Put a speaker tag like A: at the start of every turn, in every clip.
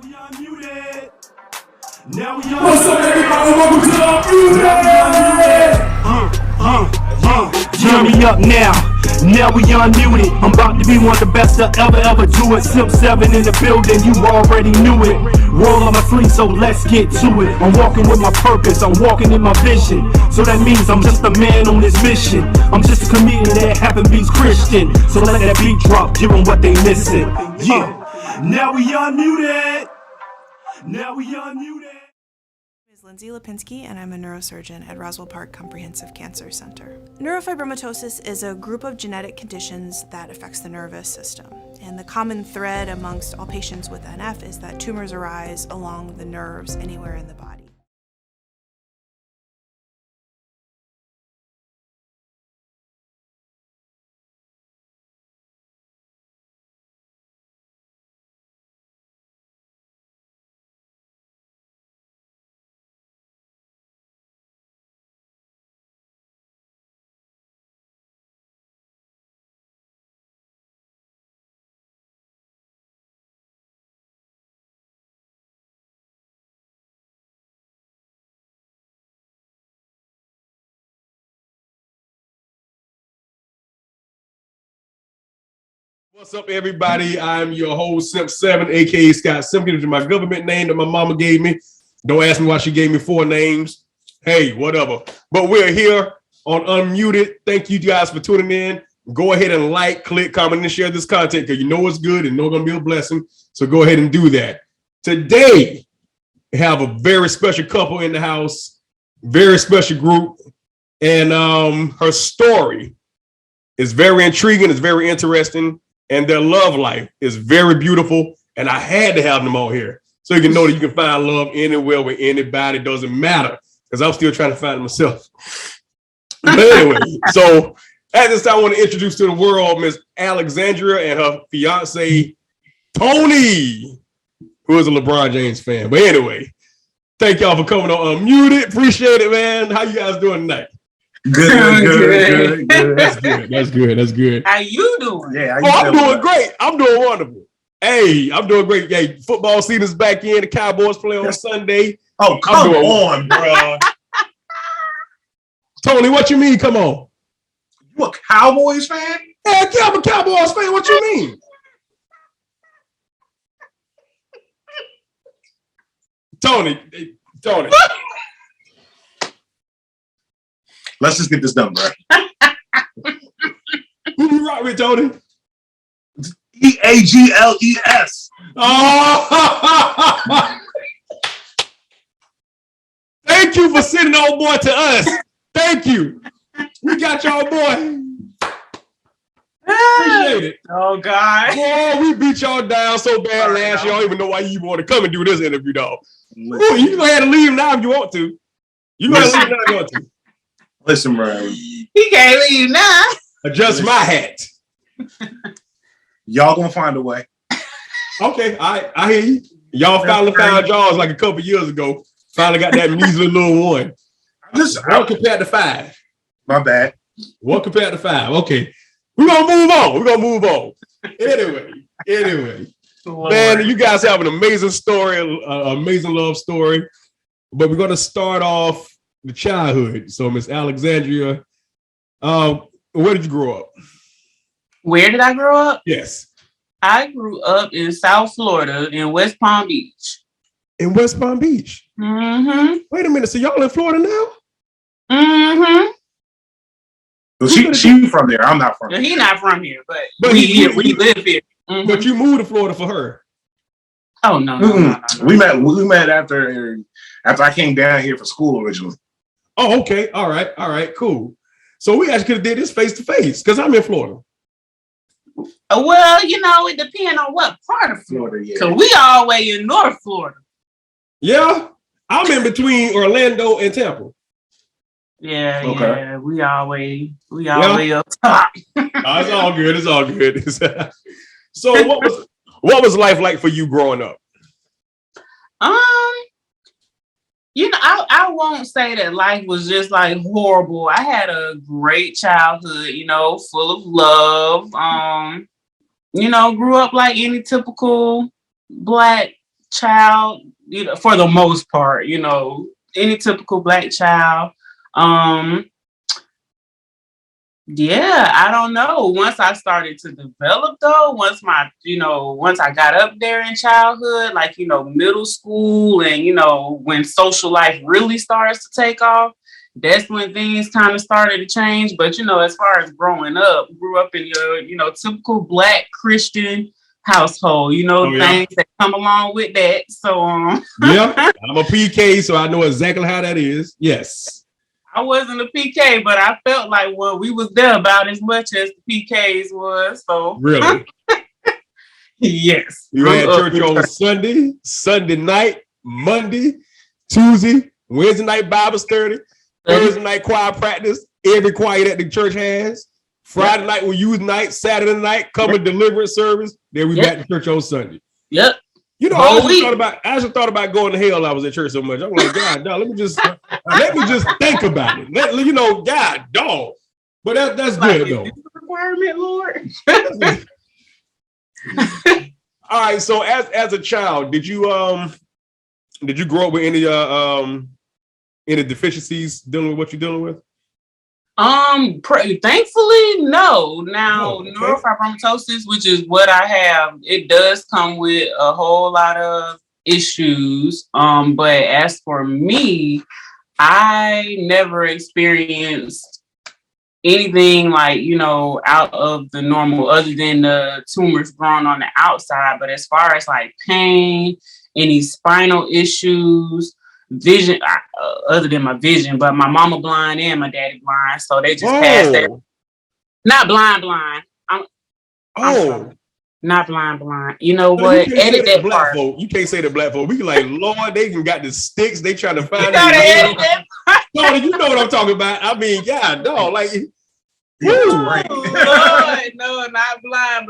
A: What's up, everybody? Welcome to Unmuted!
B: Turn me up now. Now we unmuted. I'm about to be one of the best to ever do it. Simp 7 in the building, you already knew it. Roll on my sleeve, so let's get to it. I'm walking with my purpose, I'm walking in my vision. So that means I'm just a man on this mission. I'm just a comedian that happen to be Christian. So let that beat drop, give them what they missing. Yeah. Now we unmuted. Now we unmuted.
C: My name is Lindsay Lipinski, and I'm a neurosurgeon at Roswell Park Comprehensive Cancer Center. Neurofibromatosis is a group of genetic conditions that affects the nervous system. And the common thread amongst all patients with NF is that tumors arise along the nerves anywhere in the body.
D: What's up, everybody? I'm your host, Simp 7, aka Scott Simpkins, which is my government name that my mama gave me. Don't ask me why she gave me 4 names. Hey, whatever. But we're here on Unmuted. Thank you guys for tuning in. Go ahead and like, click, comment, and share this content because you know it's good and know it's going to be a blessing. So go ahead and do that. Today, we have a very special couple in the house, very special group, and her story is very intriguing. It's very interesting. And their love life is very beautiful. And I had to have them on here so you can know that you can find love anywhere with anybody. It doesn't matter because I'm still trying to find it myself. But anyway, so at this time, I want to introduce to the world Miss Alexandria and her fiance, Tony, who is a LeBron James fan. But anyway, thank y'all for coming on Unmuted. Appreciate it, man. How you guys doing tonight?
E: Good.
D: That's good.
E: How you doing?
D: Yeah, I'm doing great. I'm doing wonderful. Hey, I'm doing great. Hey, football season's back in. The Cowboys play on Sunday.
E: Oh, come on, bro.
D: Tony, what you mean? Come on.
E: You a Cowboys fan?
D: Heck yeah, I'm a Cowboys fan. What you mean? Tony.
E: Let's just get this done, bro.
D: Who you rock with, Tony?
E: EAGLES.
D: Oh! Thank you for sending old boy to us. Thank you. We got y'all, boy. Appreciate it.
E: Oh, God.
D: Boy, we beat y'all down so bad last year. I don't even know why you want to come and do this interview, dog. Ooh, you go ahead and leave now if you want to. You go ahead and leave now if you want to.
E: Listen, bro.
F: He can't leave now.
D: Adjust my hat.
E: Y'all gonna find a way.
D: Okay, I hear you. Y'all finally found y'all like a couple years ago. Finally got that measly little one. One compared to 5.
E: My bad.
D: 1 compared to 5. Okay. We're gonna move on. Anyway. Man, you guys have an amazing story, amazing love story. But we're gonna start off the childhood. So, Miss Alexandria, where did you grow up?
F: Where did I grow up?
D: Yes.
F: I grew up in South Florida in West Palm Beach.
D: In West Palm Beach?
F: Mm-hmm.
D: Wait a minute. So y'all in Florida now?
F: Mm-hmm.
E: Well, she from there. I'm not from
F: there. He's not from here, but
D: we
F: live here. Mm-hmm.
D: But you moved to Florida for her.
F: Oh, no.
E: We met after I came down here for school originally.
D: Oh, okay. All right, cool. So we actually could have did this face to face because I'm in Florida.
F: Well, it depends on what part of Florida. Because we all the way in North Florida.
D: Yeah, I'm in between Orlando and Tampa.
F: Yeah, okay. Yeah. We all the way up top.
D: It's all good. So what was life like for you growing up?
F: I won't say that life was just like horrible. I had a great childhood, full of love. Grew up like any typical Black child, for the most part, any typical Black child. Yeah, I don't know. Once I started to develop though, once I got up there in childhood, like, middle school and, when social life really starts to take off, that's when things kind of started to change. But, as far as growing up, grew up in your, typical Black Christian household, things that come along with that. So,
D: yeah, I'm a PK, so I know exactly how that is. Yes.
F: I wasn't a PK, but I felt like we was there about as much as the PKs was. So
D: really,
F: yes.
D: You had church on Sunday, Sunday night, Monday, Tuesday, Wednesday night Bible study, Thursday night choir practice. Every choir that the church has. Friday night was youth night. Saturday night covered deliverance service. Then we back to church on Sunday.
F: Yep.
D: I actually thought about going to hell. I was at church so much. I'm like, God, dog, let me just think about it. God, dog. But that's good though.
F: Is this a requirement, Lord?
D: All right. So as a child, did you grow up with any deficiencies dealing with what you're dealing with?
F: Thankfully, no. Now, neurofibromatosis, which is what I have, it does come with a whole lot of issues. But as for me, I never experienced anything like, out of the normal other than the tumors growing on the outside. But as far as like pain, any spinal issues, vision, other than my vision, but my mama blind and my daddy blind, so they just passed that. Not blind. I'm sorry. Not blind. You know what? Edit that part.
D: You can't say the Black folk. We can like, Lord, they even got the sticks. They trying to find it. Lord, you know what I'm talking about. I mean, God, dog, like,
F: Lord, no, not blind.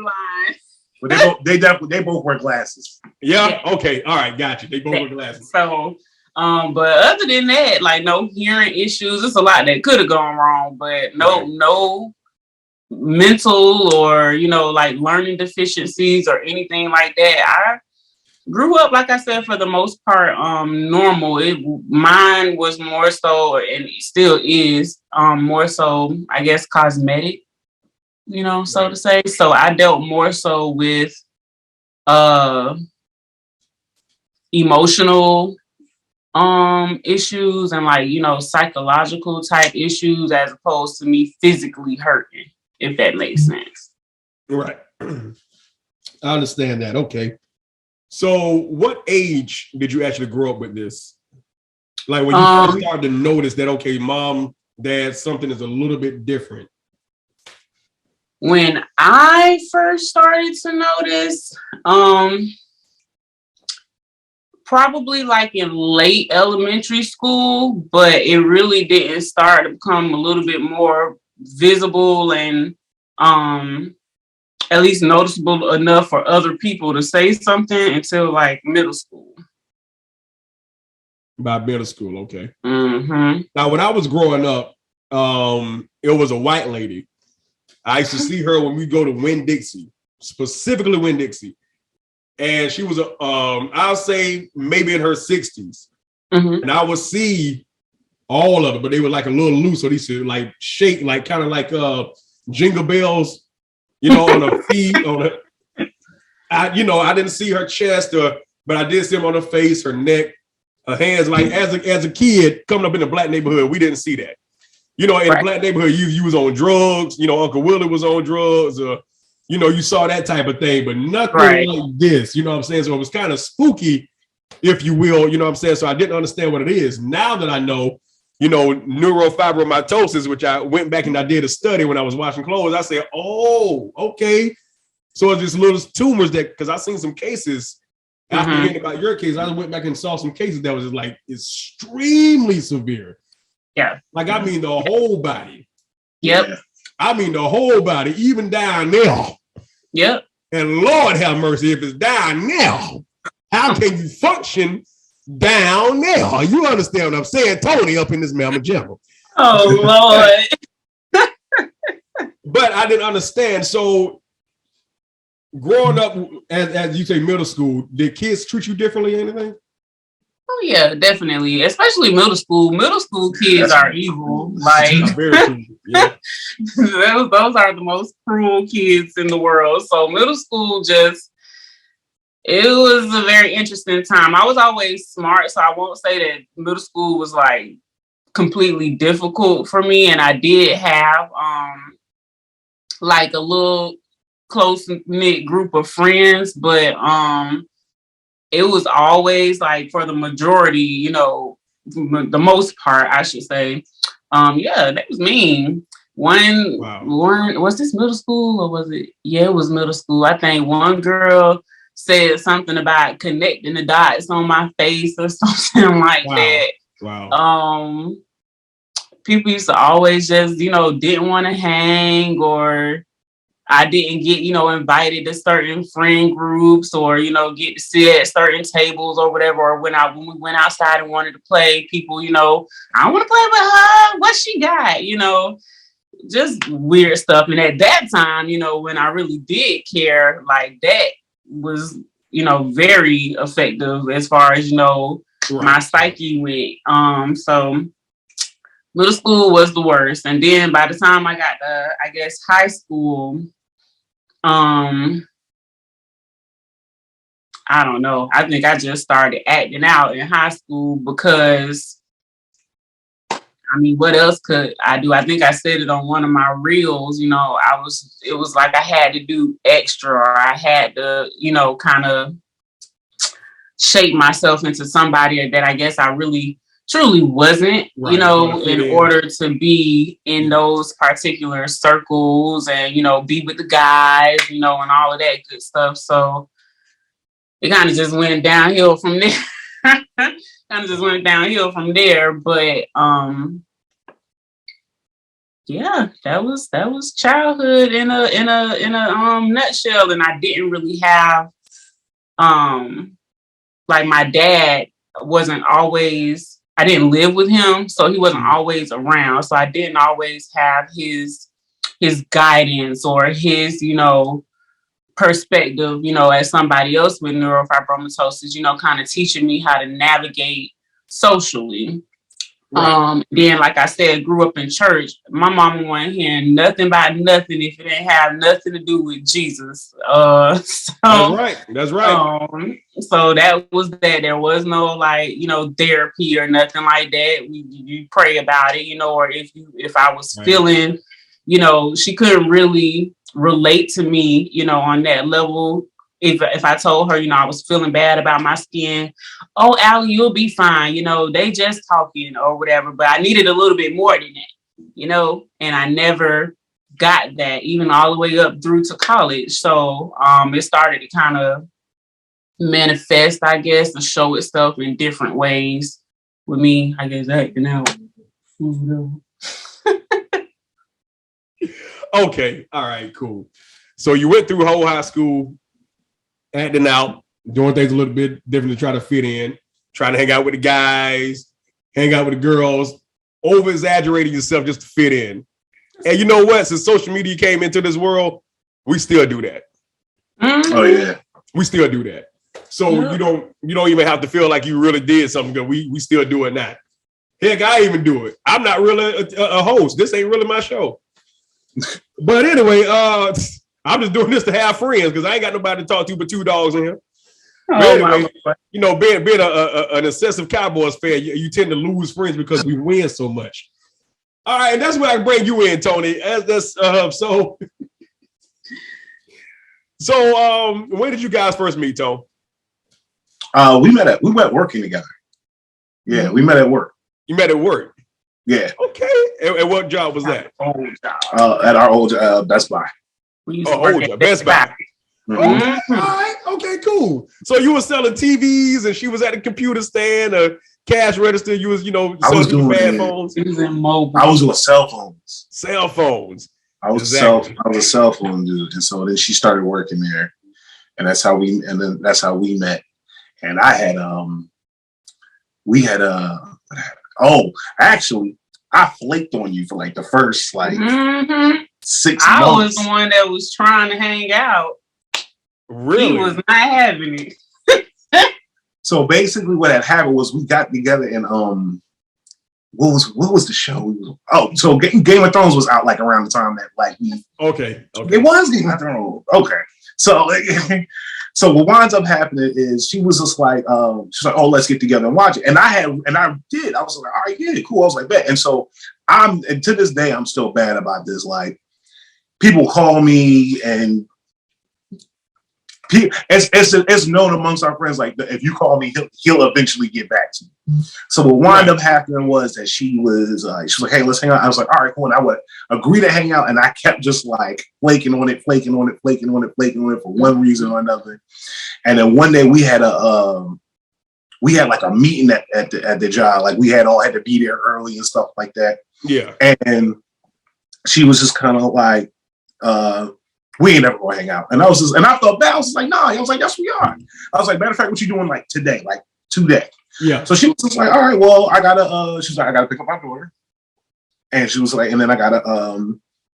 E: But they both wear glasses.
D: Yeah. Okay. All right. Got you. They both wear glasses.
F: So, but other than that, like no hearing issues. It's a lot that could have gone wrong, but no mental or like learning deficiencies or anything like that. I grew up, like I said, for the most part, normal. Mine was more so, and it still is, more so, I guess, cosmetic, so to say. So I dealt more so with emotional issues and like, psychological type issues as opposed to me physically hurting, if that makes sense.
D: Right. I understand that. Okay. So what age did you actually grow up with this? Like when you first started to notice that, okay, mom, dad, something is a little bit different.
F: When I first started to notice, probably like in late elementary school, but it really didn't start to become a little bit more visible and at least noticeable enough for other people to say something until like middle school.
D: By middle school, okay.
F: Mm-hmm.
D: Now, when I was growing up, it was a white lady. I used to see her when we go to Winn-Dixie, specifically Winn-Dixie. And she was, I'll say maybe in her 60s.
F: Mm-hmm.
D: And I would see all of it, but they were like a little loose. So they used to like shake, like kind of like jingle bells, on her feet. I didn't see her chest, but I did see them on her face, her neck, her hands. Like as a kid coming up in the Black neighborhood, we didn't see that. In the Black neighborhood, you was on drugs. Uncle Willie was on drugs. You saw that type of thing, but nothing like this. You know what I'm saying? So it was kind of spooky, if you will. You know what I'm saying? So I didn't understand what it is. Now that I know, neurofibromatosis, which I went back and I did a study when I was washing clothes, I said, oh, okay. So it's just little tumors because I seen some cases after hearing about your case. I went back and saw some cases that was just like extremely severe.
F: Yeah.
D: Like, I mean, the whole body.
F: Yep.
D: I mean, the whole body, even down there.
F: Yep.
D: And Lord have mercy, if it's down now, how can you function down there? You understand what I'm saying? Tony up in this mamma jamma.
F: Oh, Lord.
D: But I didn't understand. So growing up as you say middle school, did kids treat you differently or anything?
F: Oh yeah, definitely. Especially middle school. Middle school kids are evil. Like
D: Very true. Yeah.
F: those are the most cruel kids in the world. So middle school it was a very interesting time. I was always smart, so I won't say that middle school was like completely difficult for me. And I did have like a little close knit group of friends, but it was always like for the majority, you know, the most part, I should say. Yeah, that was mean. One, was this middle school or was it? Yeah, it was middle school. I think one girl said something about connecting the dots on my face or something like that.
D: Wow.
F: People used to always just, you know, didn't want to hang, or I didn't get, you know, invited to certain friend groups, or, you know, get to sit at certain tables or whatever. Or when we went outside and wanted to play, people, you know, I want to play with her. What she got? You know, just weird stuff. And at that time, you know, when I really did care, like that was, you know, very effective as far as, you know, my psyche went. So middle school was the worst. And then by the time I got to, I guess, high school, I don't know. I think I just started acting out in high school because, I mean, what else could I do? I think I said it on one of my reels, you know, it was like I had to do extra, or I had to, you know, kind of shape myself into somebody that I guess I really truly wasn't, you know, in order to be in those particular circles and, you know, be with the guys, you know, and all of that good stuff. So it kind of just went downhill from there. But yeah, that was childhood in a nutshell. And I didn't really have like my dad wasn't always, I didn't live with him, so he wasn't always around. So I didn't always have his guidance or his, you know, perspective, you know, as somebody else with neurofibromatosis, you know, kind of teaching me how to navigate socially. Then, like I said, grew up in church. My mama wasn't hearing nothing about nothing if it didn't have nothing to do with Jesus.
D: That's right.
F: So that was that. There was no like, you know, therapy or nothing like that. You pray about it, you know, or if I was feeling, you know, she couldn't really relate to me, you know, on that level. If I told her, you know, I was feeling bad about my skin, oh, Allie, you'll be fine. You know, they just talking or whatever. But I needed a little bit more than that, you know, and I never got that even all the way up through to college. So it started to kind of manifest, I guess, and show itself in different ways with me, I guess, acting out.
D: Okay. All right, cool. So you went through whole high school, acting out, doing things a little bit different to try to fit in, trying to hang out with the guys, hang out with the girls, over exaggerating yourself just to fit in. And you know what? Since social media came into this world, we still do that.
E: Oh yeah,
D: we still do that. So you don't even have to feel like you really did something good. We still doing that. Heck, I even do it. I'm not really a host. This ain't really my show. But anyway, I'm just doing this to have friends because I ain't got nobody to talk to but two dogs in here. Anyway, you know, being an obsessive Cowboys fan, you tend to lose friends because we win so much. All right, and that's where I bring you in, Tony. So when did you guys first meet, Tony?
E: We met working together. Yeah, we met at work.
D: You met at work?
E: Yeah.
D: Okay. And what job was that?
E: At our old Best Buy.
D: Best Buy.
E: Mm-hmm.
D: All right. Okay, cool. So you were selling TVs and she was at a computer stand, a cash register. You was,
E: I was doing
D: bad phones.
F: I
E: was doing cell phones.
D: Cell phones.
E: I was a cell phone dude. And so then she started working there. And that's how we met. And actually I flaked on you for like the first 6 months.
F: I was the one that was trying to hang out.
D: Really?
F: He was not having it.
E: So basically, what had happened was we got together and what was the show? So Game of Thrones was out like around the time that like we.
D: Okay.
E: It was Game of Thrones. Okay, so so what winds up happening is she was just like she's like, oh, let's get together and watch it, and I did. I was like, all right, yeah, cool. I was like, bet. And so and to this day I'm still bad about this. Like people call me and. It's known amongst our friends, like if you call me, he'll eventually get back to you. So what wound up happening was that she was like, hey, let's hang out. I was like, all right, cool. And I would agree to hang out, and I kept just like flaking on it for one reason or another. And then one day we had like a meeting at the job. Like we all had to be there early and stuff like that.
D: Yeah.
E: And she was just kind of like, we ain't never gonna hang out. And I felt bad. I was like, nah. I was like, yes, we are. I was like, matter of fact, what you doing like today? Like today. Yeah. So she was just like, all right, well, I gotta she's like, I gotta pick up my daughter. And she was like, and then I gotta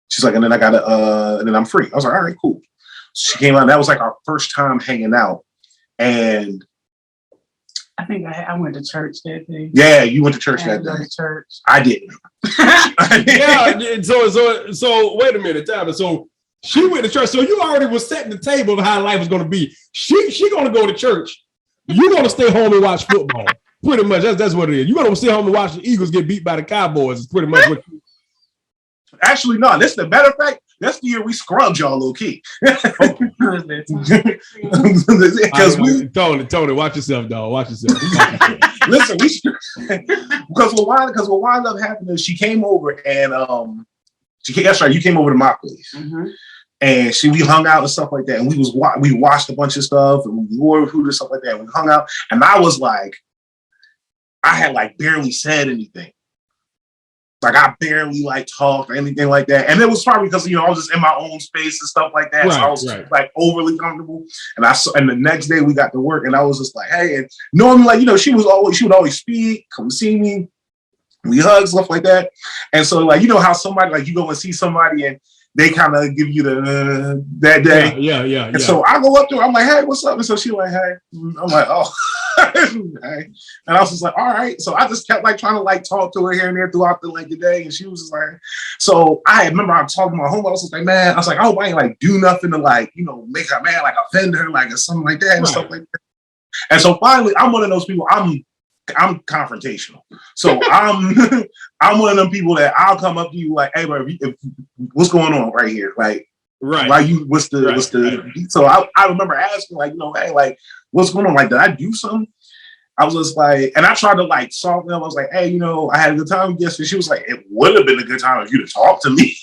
E: she's like, and then I'm free. I was like, all right, cool. So she came out, and that was like our first time hanging out. And
F: I think I went to church that day.
E: Yeah, you went to church that day.
F: Church.
E: I didn't.
D: Yeah. So wait a minute, Tyler. So she went to church. So you already was setting the table of how life was going to be. She going to go to church. You're going to stay home and watch football. Pretty much. That's what it is. You're going to stay home and watch the Eagles get beat by the Cowboys. It's pretty much what.
E: Actually, no. This is the matter of fact. That's the year we scrubbed y'all low key. Because
D: Tony, watch yourself, dog. Watch yourself.
E: Listen, because what wound up happening is she came over and that's right. You came over to my place, and we hung out and stuff like that. And we watched a bunch of stuff and we wore food and stuff like that. And we hung out, and I was like, I had like barely said anything. Like I barely like talked or anything like that. And it was probably because I was just in my own space and stuff like that. Right, so I was like overly comfortable. And the next day we got to work, and I was just like, hey, and normally like she would always speak, come see me. We hug, stuff like that. And so, like, how somebody, like, you go and see somebody and they kind of give you that day.
D: Yeah.
E: And so I go up to her, I'm like, hey, what's up? And so she's like, hey. I'm like, oh. Hey. And I was just like, all right. So I just kept like trying to like talk to her here and there throughout the day. And she was just like, so I remember I was talking to my homie. I was like, man, I was like, I hope I ain't like do nothing to like, make her mad, like offend her, like or something like that and stuff like that. And so finally, I'm one of those people, I'm confrontational. So I'm one of them people that I'll come up to you like, hey, bro, what's going on right here? Like, why you, what's the, so I remember asking like, hey, like, what's going on? Like, did I do something? I was just like, and I tried to like soften them. I was like, hey, I had a good time yesterday. She was like, it would have been a good time if you to talk to me.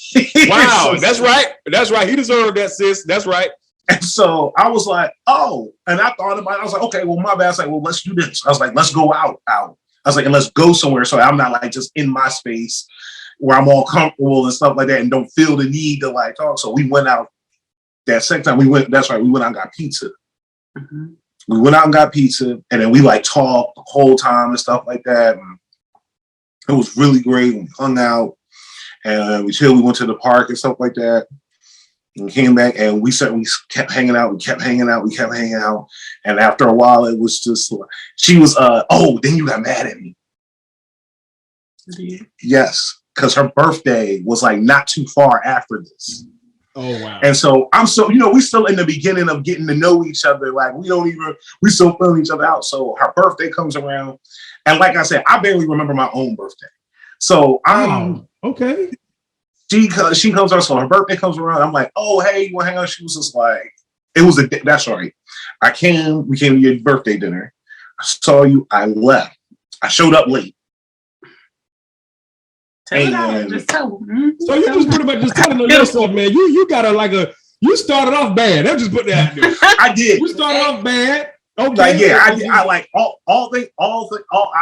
D: Wow. That's right. He deserved that, sis. That's right.
E: And so I was like, oh, and I thought about it. I was like, okay, well, my bad. I was like, well, let's do this. I was like, let's go out. I was like, and let's go somewhere so I'm not like just in my space where I'm all comfortable and stuff like that and don't feel the need to like talk. So we went out that second time. We went out and got pizza. Mm-hmm. We went out and got pizza, and then we like talked the whole time and stuff like that. And it was really great. We hung out and we chilled. We went to the park and stuff like that. And we came back and we kept hanging out. We kept hanging out. And after a while, it was just she was, then you got mad at me. Yes, because her birthday was like not too far after this.
D: Oh, wow.
E: And so we still in the beginning of getting to know each other. Like we still feeling each other out. So her birthday comes around. And like I said, I barely remember my own birthday. So
D: okay.
E: She comes around, so her birthday comes around. I'm like, oh, hey, you want to hang out? She was just like, that's right. We came to your birthday dinner. I saw you, I left. I showed up late.
F: Just tell them.
D: So you just pretty much just telling yourself, man, you got you started off bad. They'll just put that out there.
E: I did.
D: You started off bad. Okay.
E: Like, yeah, I like all I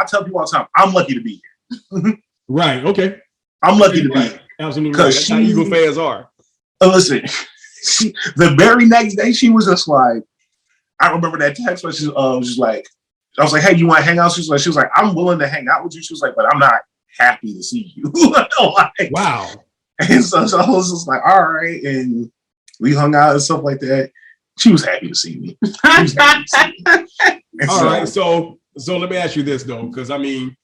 E: tell people all the time, I'm lucky to be here.
D: Right. Okay.
E: I'm lucky to be here.
D: Absolutely right. That's how Eagle fans are.
E: Listen, the very next day, she was just like, I remember that text message. Was just like, I was like, hey, you want to hang out? She was like, I'm willing to hang out with you. She was like, but I'm not happy to see you. Like, wow. And so I was just like, all right. And we hung out and stuff like that. She was happy to see me.
D: All right, so let me ask you this though, because I mean,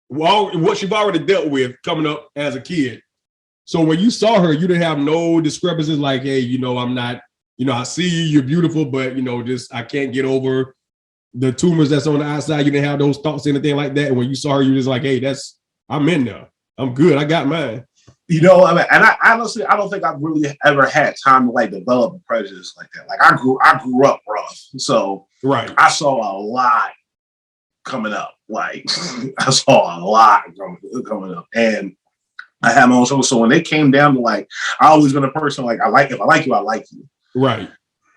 D: well, what you've already dealt with coming up as a kid. So when you saw her, you didn't have no discrepancies like, hey, I'm not, I see you, you're beautiful, but just I can't get over the tumors that's on the outside. You didn't have those thoughts, anything like that. And when you saw her, you was like, hey, I'm in there. I'm good. I got mine.
E: And I honestly, I don't think I've really ever had time to like develop a prejudice like that. Like I grew up rough, so
D: right.
E: I saw a lot coming up. Like I saw a lot coming up, and I had my own show. So when they came down to like, I always been a person like if I like you, I like you.
D: Right.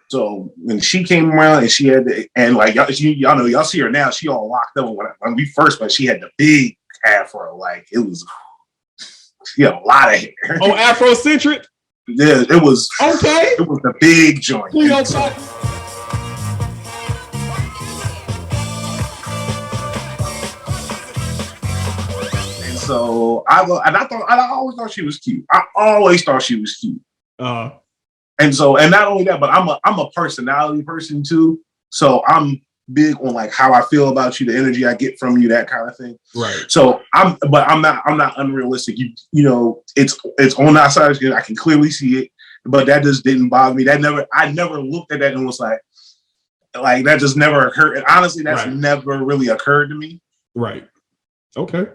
E: So when she came around and she had and like y'all know, y'all see her now, she all locked up. When we first met, she had the big afro, like it was. She had a lot of hair.
D: Oh, Afrocentric?
E: Yeah, it was.
D: Okay.
E: It was the big joint. And so I always thought she was cute. I always thought she was cute. And not only that, but I'm a personality person too. So I'm big on like how I feel about you, the energy I get from you, that kind of thing.
D: Right.
E: So I'm not unrealistic. It's on that side. I can clearly see it, but that just didn't bother me. I never looked at that and was like that just never occurred. And honestly, that's never really occurred to me.
D: Right. Okay.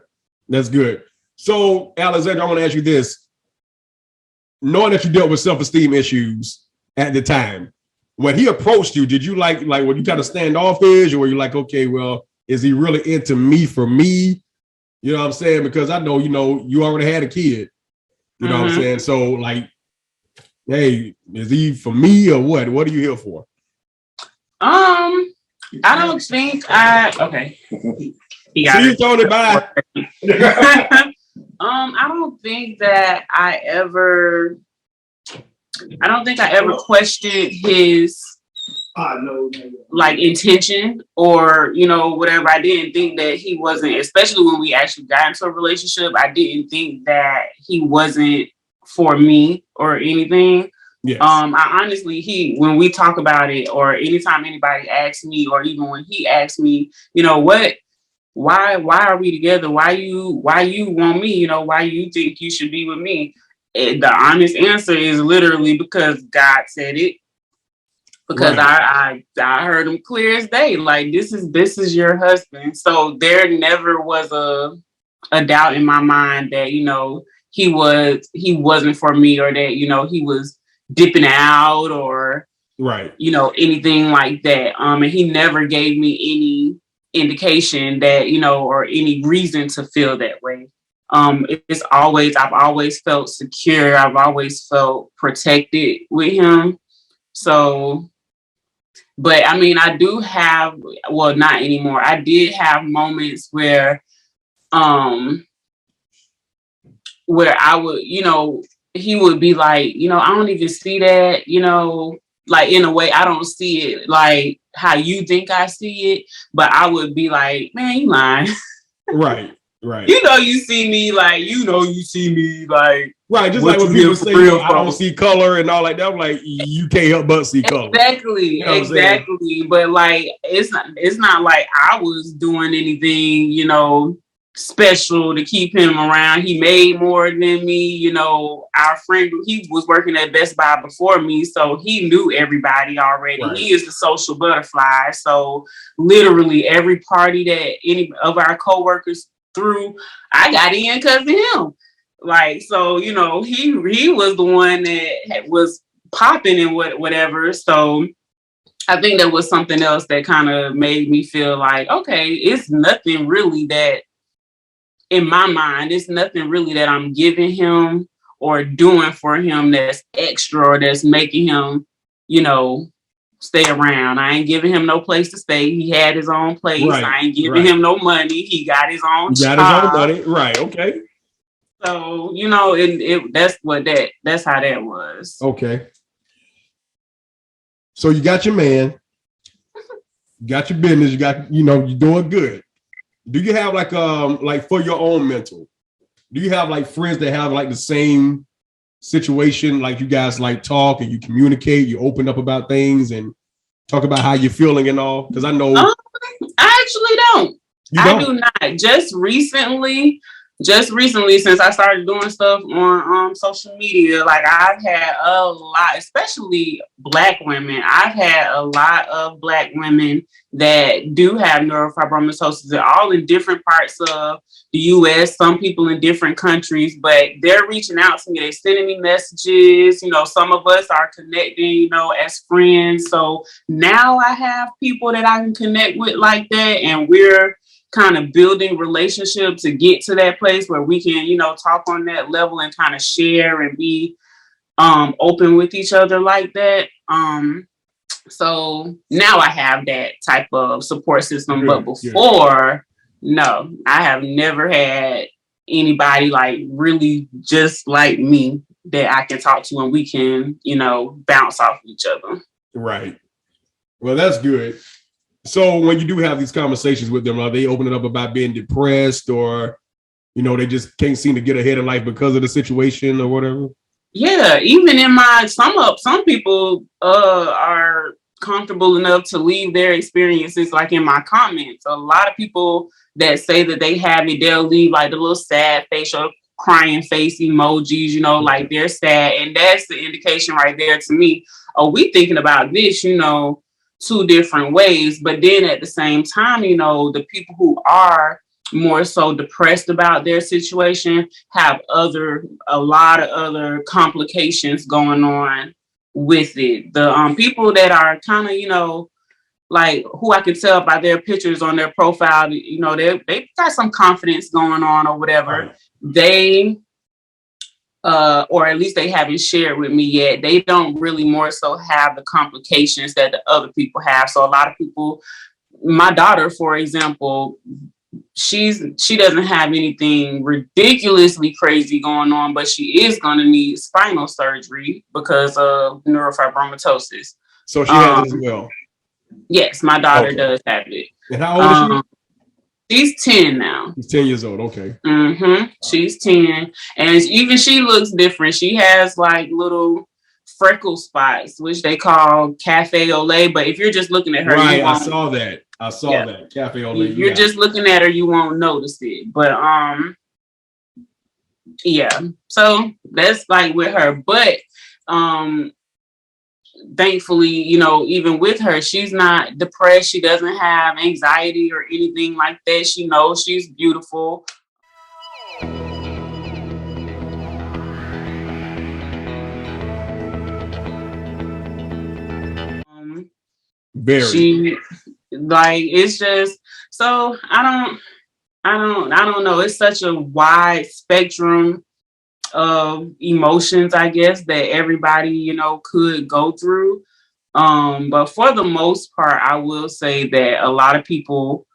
D: That's good. So Alexandra, I want to ask you this. Knowing that you dealt with self-esteem issues at the time, when he approached you, did you like when you kind of standoffish, or were you like, okay, well, is he really into me for me? You know what I'm saying? Because I know, you already had a kid. You know what I'm saying? So like, hey, is he for me or what? What are you here for?
F: I don't think okay. He got
D: it. Throwing it by.
F: I don't think I ever questioned his like intention or whatever. I didn't think that he wasn't, especially when we actually got into a relationship, I didn't think that he wasn't for me or anything.
D: Yes.
F: I honestly, when we talk about it, or anytime anybody asks me, or even when he asks me, why are we together? Why you want me? Why you think you should be with me? The honest answer is literally because God said it. Because I heard him clear as day. Like this is your husband. So there never was a doubt in my mind that he wasn't for me, or that he was dipping out, or anything like that. And he never gave me any indication that or any reason to feel that way. I've always felt secure. I've always felt protected with him. So, but I mean, I do have, well, not anymore. I did have moments where I would, he would be like, I don't even see that, like in a way, I don't see it like how you think I see it, but I would be like, man, you lying.
D: Right.
F: You see me like, you see me like.
D: Right, just like when people say, I don't see color and all like that. I'm like, you can't help but see color.
F: Exactly, exactly. But like, it's not like I was doing anything, special to keep him around. He made more than me. Our friend, he was working at Best Buy before me, so he knew everybody already. Right. He is the social butterfly. So literally every party that any of our coworkers threw, I got in because of him. Like, so, he was the one that was popping and whatever. So I think that was something else that kind of made me feel like, okay, it's nothing really that, in my mind, it's nothing really that I'm giving him or doing for him that's extra or that's making him, stay around. I ain't giving him no place to stay. He had his own place. Right, I ain't giving him no money. He got his own job.
D: His own money. Right, okay.
F: So, that's how that was.
D: Okay. So you got your man, you got your business, you got, you're doing good. Do you have like for your own mental, do you have like friends that have like the same situation? Like you guys like talk and you communicate, you open up about things and talk about how you're feeling and all? Because I know
F: I actually don't.
D: you
F: I
D: don't.
F: do not. Just recently, since I started doing stuff on social media, like I've had a lot, especially Black women. I've had a lot of Black women that do have neurofibromatosis. They're all in different parts of the U.S., some people in different countries, but they're reaching out to me. They're sending me messages. You know, some of us are connecting, you know, as friends. So now I have people that I can connect with like that, and we're kind of building relationships to get to that place where we can, you know, talk on that level and kind of share and be open with each other like that. So now I have that type of support system. But before, no, I have never had anybody like really just like me that I can talk to and we can, you know, bounce off each other.
D: Right. Well, that's good. So when you do have these conversations with them, are they opening up about being depressed, or, you know, they just can't seem to get ahead in life because of the situation or whatever?
F: Yeah, even in my some people are comfortable enough to leave their experiences like in my comments. A lot of people that say that they have it, they'll leave like the little sad face or crying face emojis, you know, like they're sad. And that's the indication right there to me. Oh, we thinking about this, you know, two different ways. But then at the same time, you know, the people who are more so depressed about their situation have a lot of other complications going on with it. The people that are kind of, you know, like who I can tell by their pictures on their profile, you know, they got some confidence going on or whatever.
D: Right.
F: They or at least they haven't shared with me yet. They don't really more so have the complications that the other people have. So a lot of people, my daughter, for example, she doesn't have anything ridiculously crazy going on, but she is going to need spinal surgery because of neurofibromatosis.
D: So she has it as well.
F: Yes, my daughter does have it.
D: And how old is she?
F: She's 10 now.
D: She's 10 years old. Okay.
F: She's 10. And even she looks different. She has like little freckle spots, which they call cafe au lait. But if you're just looking at her,
D: right, I saw that. Cafe au lait.
F: If you're just looking at her, you won't notice it. But yeah. So that's like with her. But thankfully, you know, even with her, she's not depressed. She doesn't have anxiety or anything like that. She knows she's beautiful. She like, it's just, so I don't know. It's such a wide spectrum of emotions, I guess, that everybody, you know, could go through. But for the most part, I will say that a lot of people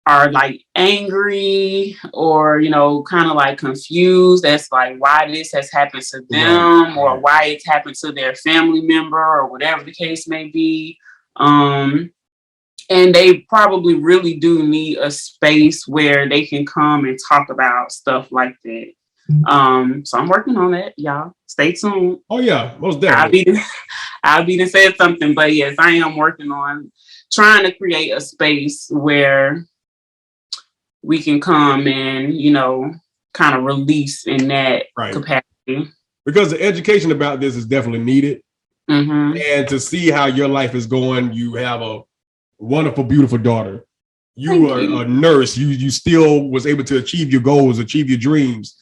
F: are like angry or, you know, kind of like confused. That's like why this has happened to them, or why it's happened to their family member, or whatever the case may be. And they probably really do need a space where they can come and talk about stuff like that. So I'm working on that, y'all. Stay tuned.
D: Oh yeah, most definitely.
F: I'll be to say something, but yes, I am working on trying to create a space where we can come and, you know, kind of release in that capacity. Because
D: the education about this is definitely needed. And to see how your life is going, you have a wonderful, beautiful daughter. You are a nurse. You still was able to achieve your goals, achieve your dreams.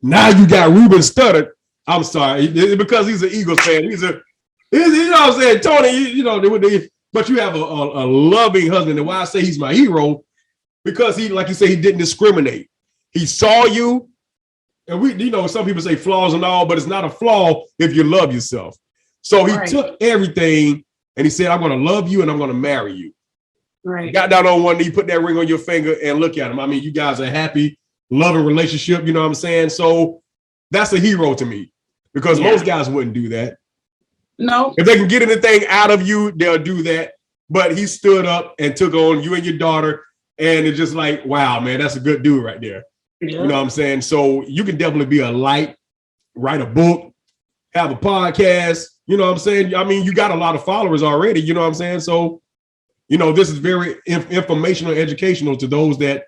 D: Now you got Ruben Studdard. I'm sorry, because he's an Eagles fan. You know what I'm saying, Tony. You know, but you have a loving husband. And why I say he's my hero, because he, like you say, he didn't discriminate. He saw you, and we, you know, some people say flaws and all, but it's not a flaw if you love yourself. So he took everything and he said, "I'm going to love you and I'm going to marry you." Right. He got down on one knee, put that ring on your finger, and look at him. I mean, you guys are happy, loving relationship. You know what I'm saying? So that's a hero to me, because most guys wouldn't do that. No. If they can get anything out of you, they'll do that. But he stood up and took on you and your daughter. And it's just like, wow, man, that's a good dude right there. Yeah. You know what I'm saying? So you can definitely be a light write a book, have a podcast. You know what I'm saying? I mean, you got a lot of followers already. You know what I'm saying? So, you know, this is very informational, educational to those that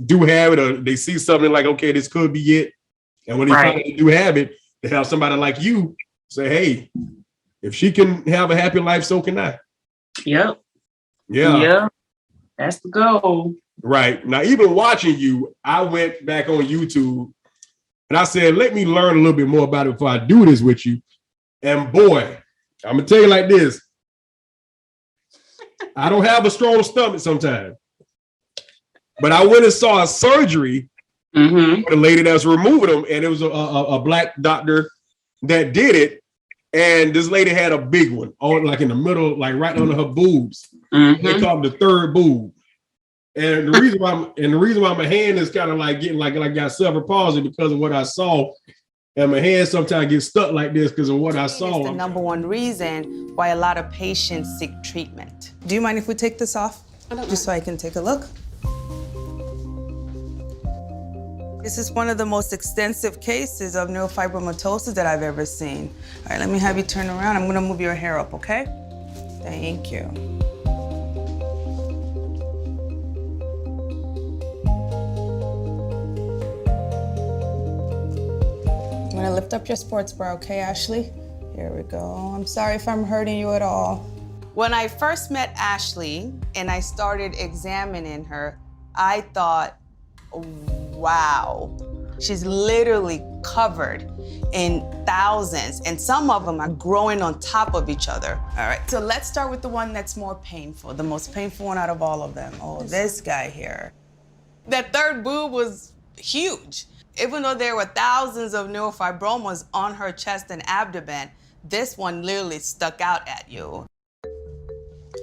D: do have it, or they see something like, okay, this could be it. And when they finally do have it, to have somebody like you say, hey, if she can have a happy life, so can I.
F: Yep.
D: Yeah.
F: That's the goal.
D: Right. Now, even watching you, I went back on YouTube and I said, let me learn a little bit more about it before I do this with you. And boy, I'm going to tell you like this. I don't have a strong stomach sometimes. But I went and saw a surgery with a lady that's removing them. And it was a black doctor that did it. And this lady had a big one on, like in the middle, like right under her boobs. They call it the third boob. And the reason why my hand is kind of like getting like got cerebral palsy because of what I saw. And my hand sometimes gets stuck like this because of what I saw.
G: It's the number one reason why a lot of patients seek treatment. Do you mind if we take this off? Just so I can take a look. This is one of the most extensive cases of neurofibromatosis that I've ever seen. All right, let me have you turn around. I'm gonna move your hair up, okay? Thank you. I'm gonna lift up your sports bra, okay, Ashley? Here we go. I'm sorry if I'm hurting you at all. When I first met Ashley and I started examining her, I thought, wow, she's literally covered in thousands, and some of them are growing on top of each other. All right, so let's start with the one that's more painful, the most painful one out of all of them. Oh, this guy here. That third boob was huge. Even though there were thousands of neurofibromas on her chest and abdomen, this one literally stuck out at you.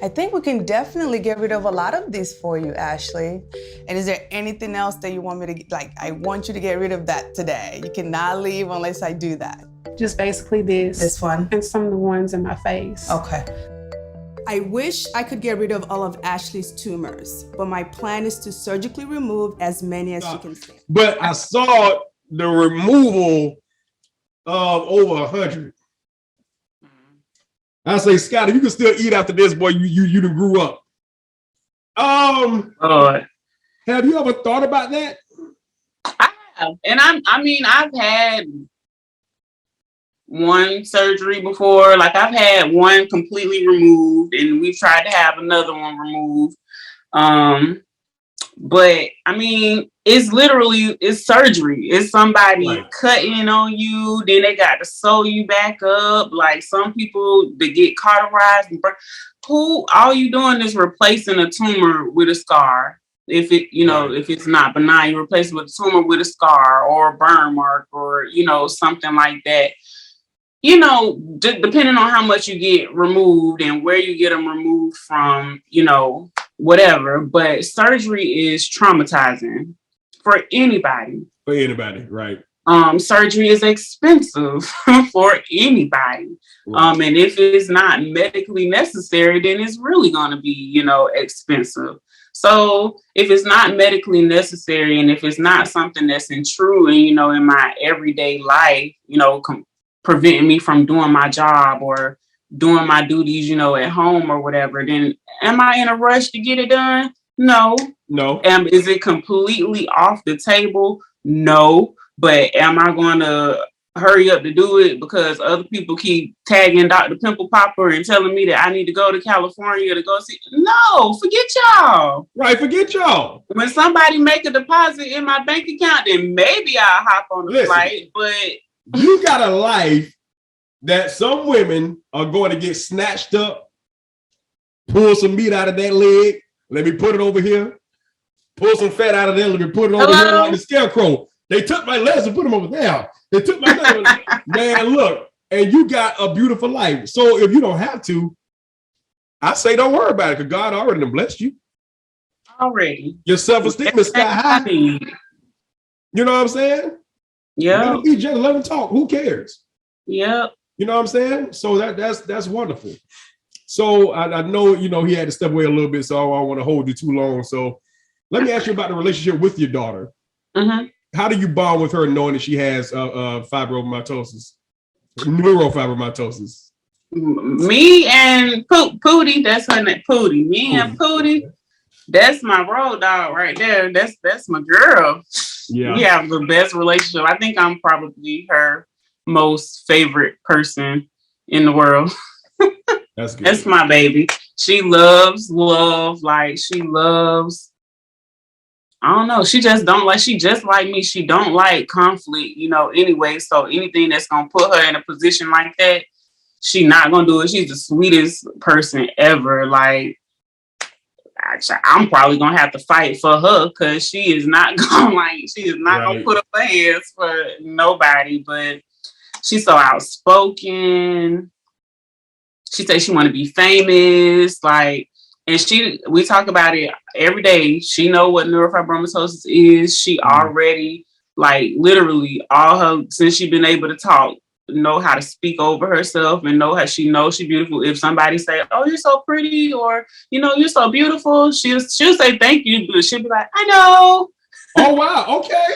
G: I think we can definitely get rid of a lot of these for you, Ashley. And is there anything else that you want me to, like, I want you to get rid of that today. You cannot leave unless I do that.
H: Just basically this.
G: This one?
H: And some of the ones in my face.
G: Okay.
I: I wish I could get rid of all of Ashley's tumors, but my plan is to surgically remove as many as she can stand.
D: But I saw the removal of over 100. I say, Scott, if you can still eat after this, boy, you done grew up. Have you ever thought about that?
F: I have, and I've had one surgery before. Like I've had one completely removed, and we've tried to have another one removed. But I mean, it's surgery. It's somebody cutting on you, then they got to sew you back up. Like some people that get cauterized and all you doing is replacing a tumor with a scar. If it's not benign, you replace it with a tumor with a scar or a burn mark or, something like that. Depending on how much you get removed and where you get them removed from, whatever. But surgery is traumatizing for anybody.
D: For anybody, right.
F: Surgery is expensive for anybody. Right. And if it's not medically necessary, then it's really going to be, expensive. So if it's not medically necessary and if it's not something that's in my everyday life, preventing me from doing my job or doing my duties, at home or whatever, then am I in a rush to get it done? No. Is it completely off the table? No. But am I going to hurry up to do it because other people keep tagging Dr. Pimple Popper and telling me that I need to go to California to go see? No, forget y'all.
D: Right, forget y'all.
F: When somebody make a deposit in my bank account, then maybe I'll hop on the flight. But
D: you got a life that some women are going to get snatched up, pull some meat out of that leg. Let me put it over here. Pull some fat out of there. Let me put it over here like the scarecrow. They took my legs and put them over there. They took my legs. Man, look, and you got a beautiful life. So if you don't have to, I say don't worry about it because God already done blessed you.
F: Already.
D: Your self-esteem is sky high. You know what I'm saying?
F: Yeah.
D: Let them talk. Who cares?
F: Yep.
D: You know what I'm saying? So that's wonderful. So I know, he had to step away a little bit, so I don't want to hold you too long. So let me ask you about the relationship with your daughter.
F: Mm-hmm.
D: how do you bond with her knowing that she has neurofibromatosis?
F: Me and Pootie, that's her name, Pootie. Me and Pootie, that's my road dog right there. That's my girl.
D: Yeah.
F: We have the best relationship. I think I'm probably her most favorite person in the world.
D: That's good.
F: That's my baby. She loves love. Like she loves, I don't know. She just like me. She don't like conflict, anyway. So anything that's going to put her in a position like that, she not going to do it. She's the sweetest person ever. Like, I'm probably going to have to fight for her because she is not going to put up her hands for nobody. But she's so outspoken. She says she want to be famous. Like, and we talk about it every day. She know what neurofibromatosis is. She already, like, literally since she been able to talk, know how to speak over herself and know how she knows she's beautiful. If somebody say, "Oh, you're so pretty," or "You're so beautiful," she'll say thank you, but she'll be like, "I know."
D: Oh wow, okay.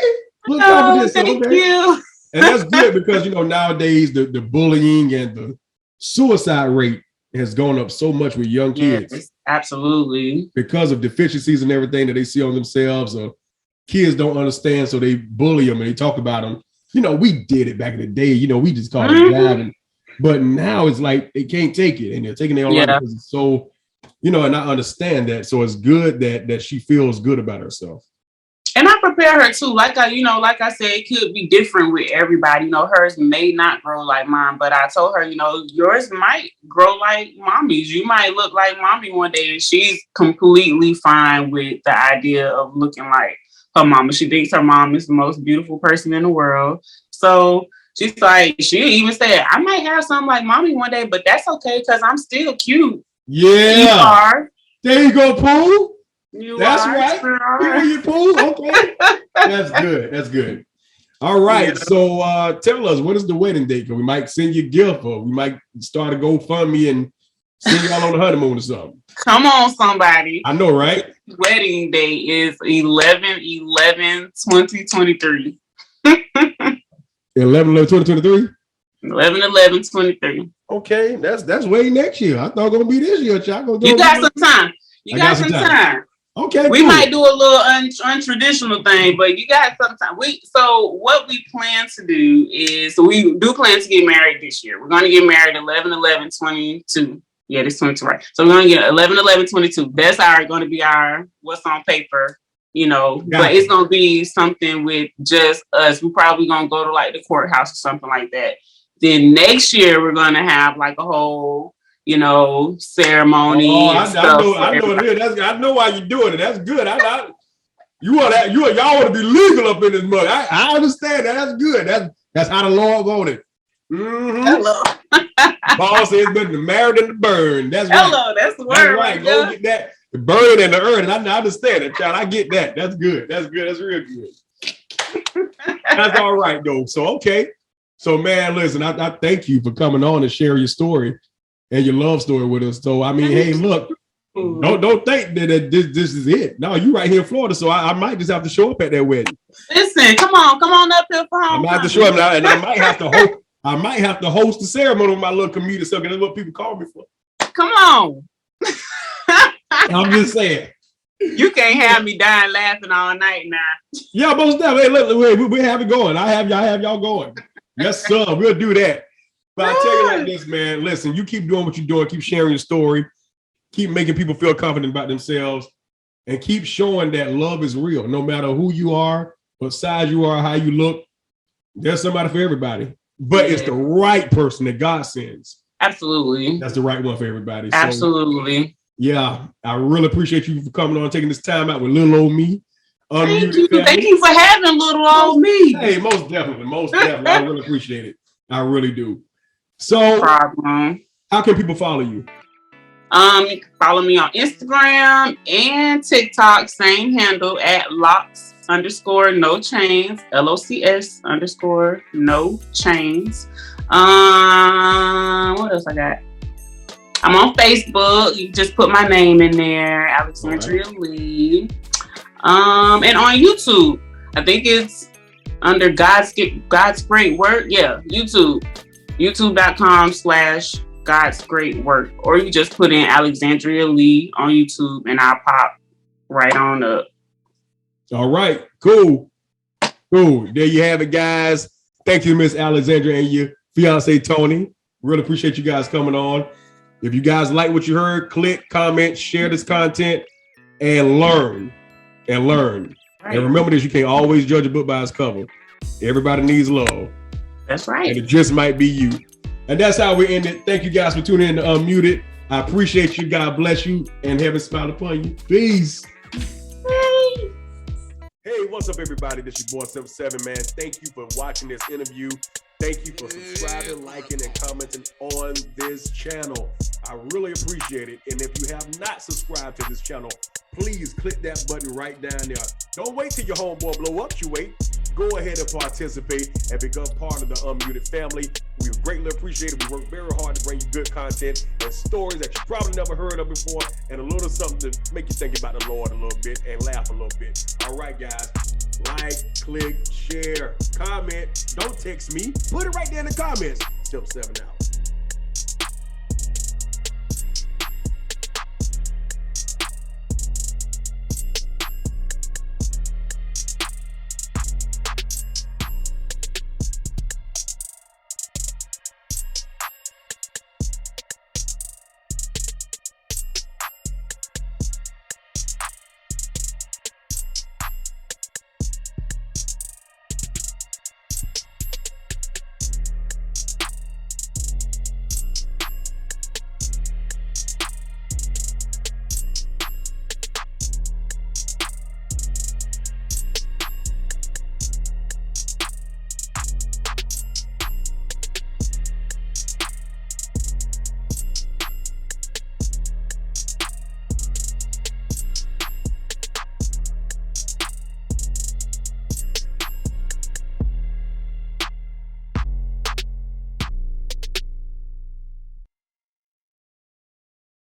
F: Thank you.
D: And that's good because nowadays the bullying and the suicide rate has gone up so much with young kids.
F: Yes, absolutely.
D: Because of deficiencies and everything that they see on themselves, or kids don't understand, so they bully them and they talk about them. We did it back in the day. We just called it jabbing. But now it's like they can't take it and they're taking their own life because it's so, and I understand that. So it's good that she feels good about herself.
F: And I prepare her too. Like I said, it could be different with everybody. Hers may not grow like mine, but I told her, yours might grow like mommy's. You might look like mommy one day, and she's completely fine with the idea of looking like her mama. She thinks her mom is the most beautiful person in the world. So she's like, she even said, I might have something like mommy one day, but that's okay because I'm still cute.
D: Yeah.
F: You are.
D: There you go, Pooh. That's
F: right.
D: You Pooh. Okay. That's good. All right. Yeah. So tell us, what is the wedding date? Because we might send you a gift, or we might start a GoFundMe and send y'all on the honeymoon or something.
F: Come on, somebody.
D: I know, right?
F: Wedding day is 11/11/2023.
D: 11/11/2023?
F: 11/11/23.
D: Okay, that's way next year. I thought it was gonna be this year.
F: You got some time. You got some time.
D: Okay,
F: we might do a little untraditional thing, but you got some time. So what we plan to do is we do plan to get married this year. We're going to get married 11/11/22. Yeah, this 22, right? So we're going to get 11/11/22. That's going to be our what's on paper, but it's going to be something with just us. We're probably going to go to like the courthouse or something like that. Then next year we're going to have like a whole ceremony.
D: Oh, I know what it is. I know why you're doing it. That's good. Y'all want to be legal up in this mug. I understand that. That's good. That's how the Lord wanted it. Mm-hmm.
F: Hello.
D: Paul says, "But the married and the burned." That's right.
F: Hello. That's the word.
D: That's right. Go get that. The burn and the earn. I understand it, child. I get that. That's good. That's good. That's real good. That's all right, though. So okay. So man, listen. I thank you for coming on and sharing your story and your love story with us. So I mean, hey, look, don't think that this is it. No, you right here in Florida, so I might just have to show up at that wedding.
F: Listen, come on up here for home.
D: I might have to show up now, and I might have to host the ceremony with my little community. So that's what people call me for.
F: Come on.
D: I'm just saying.
F: You can't have me dying laughing all night now.
D: Yeah, most definitely. Hey, look, we have it going. I have y'all going. Yes, sir. We'll do that. But I tell you like this, man. Listen, you keep doing what you're doing. Keep sharing your story. Keep making people feel confident about themselves, and keep showing that love is real. No matter who you are, what size you are, how you look, there's somebody for everybody. But it's the right person that God sends.
F: Absolutely.
D: That's the right one for everybody.
F: Absolutely.
D: So, yeah, I really appreciate you for coming on, taking this time out with little old me.
F: Thank you. Thank you for having little old me.
D: Hey, most definitely. I really appreciate it. I really do. So, how can people follow you?
F: You can follow me on Instagram and TikTok, same handle at LOCS_no_chains, LOCS_no_chains. What else I got? I'm on Facebook. You just put my name in there, Alexandria Lee. And on YouTube, I think it's under God's Great Work. Yeah, YouTube. YouTube.com/God's Great Work. Or you just put in Alexandria Lee on YouTube and I'll pop right on up.
D: All right, cool. There you have it, guys. Thank you, Miss Alexandra and your fiance, Tony. Really appreciate you guys coming on. If you guys like what you heard, click, comment, share this content, and learn. Right. And remember this, you can't always judge a book by its cover. Everybody needs love.
F: That's right.
D: And it just might be you. And that's how we end it. Thank you guys for tuning in to Unmuted. I appreciate you. God bless you. And heaven smile upon you. Peace. Hey, what's up, everybody? This is your boy Sim7, man. Thank you for watching this interview. Thank you for subscribing, liking, and commenting on this channel. I really appreciate it. And if you have not subscribed to this channel, please click that button right down there. Don't wait till your homeboy blow up. You wait. Go ahead and participate and become part of the Unmuted family. We greatly appreciate it. We work very hard to bring you good content and stories that you probably never heard of before, and a little something to make you think about the Lord a little bit and laugh a little bit. All right, guys. Like, click, share, comment. Don't text me. Put it right there in the comments. Sim7 out.